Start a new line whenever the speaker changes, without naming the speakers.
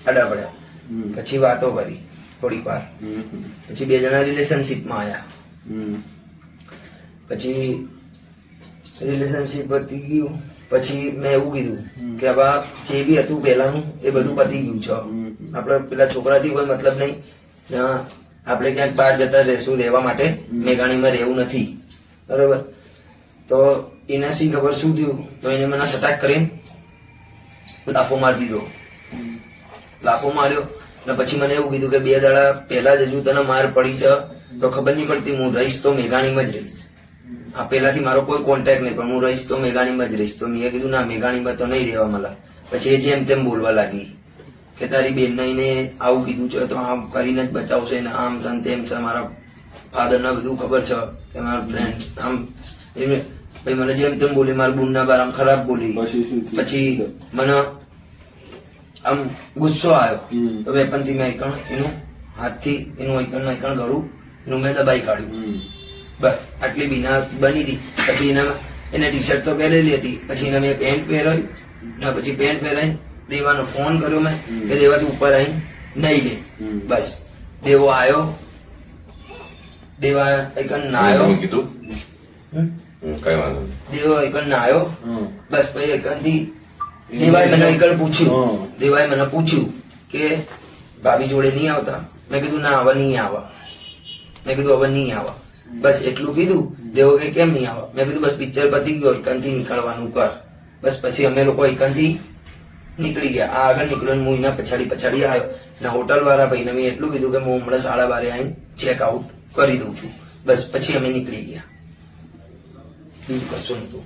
આડા પડ્યા. પછી વાતો કરી થોડીક વાર. પછી 2 જણા રિલેશનશીપમાં આવ્યા. પછી રિલેશનશીપ પતી ગયું. પછી મેં એવું કીધું કે હવે જે બી હતું પહેલાનું એ બધું પતી ગયું છે. આપણે પેલા છોકરાથી કોઈ મતલબ નહીં. આપણે ક્યાંક બહાર જતા રહેશું રહેવા માટે, મેઘાણીમાં રહેવું નથી, બરોબર. તો એને શી ખબર શું થયું, તો એને મને સટાક કરીને લાફો મારી દીધો. લાફો માર્યો ને પછી મને એવું કીધું કે 2 દાડા પહેલા જ હજુ તને માર પડી છે તો ખબર નહીં પડતી, હું રહીશ તો મેઘાણીમાં જ રહીશ. હા, પેલાથી મારો કોઈ કોન્ટેક્ટ નહીં, પણ હું રહીશ તો મેઘાણીમાં જ રહીશ. તો મેં કીધું ના, મેઘાણીમાં તો નહીં રહેવા મળે. પછી એ જેમ તેમ બોલવા લાગી કે તારી બેનને આવું કીધું છે તો આમ કરીને જ બચાવશે ને આમ છે ને તેમ છે. મારા ફાધરને બધું ખબર છે કે મારા ફ્રેન્ડ આમ પછી મને જેમ તેમ બોલી, મારા બુનના બારામાં ખરાબ બોલી. પછી મને આમ ગુસ્સો આવ્યો તો વેપનથી મેં એનું હાથથી એનું એકણ ગળું એનું મેં દબાઈ કાઢ્યું. બસ આટલી બીના બની હતી. પછી એને ટી શર્ટ તો પહેરેલી હતી. પછી એને મેં પેન્ટ પહેરાવી ને પછી પેન્ટ પહેરાવી દેવાનો ફોન કર્યો મેં કે દેવા તું ઉપર આવી નહીં લે. બસ દેવો આવ્યો, દેવા એકણ ના આવ્યો, દેવો એકણ ના આવ્યો. બસ પછી એકણથી દેવાએ મને એકણ પૂછ્યું, દેવાએ મને પૂછ્યું કે ભાભી જોડે નહીં આવતા. મેં કીધું ના, હવે નહીં આવા. મેં કીધું હવે નહીં આવા. બસ એટલું કીધું. દેવો કે કેમ નહીં આવા? મેં કીધું બસ પિક્ચર પતી ગયો, એકનથી નીકળવાનું કર. બસ પછી અમે લોકો એકનથી નીકળી ગયા. આ આગળ નીકળ્યો, હું એના પછાડી આવ્યો ને હોટલ વાળા ભાઈને મેં એટલું કીધું કે હું હમણાં 12:30 આવીને ચેકઆઉટ કરી દઉં છું. બસ પછી અમે નીકળી ગયા, બીજું કશું નતું.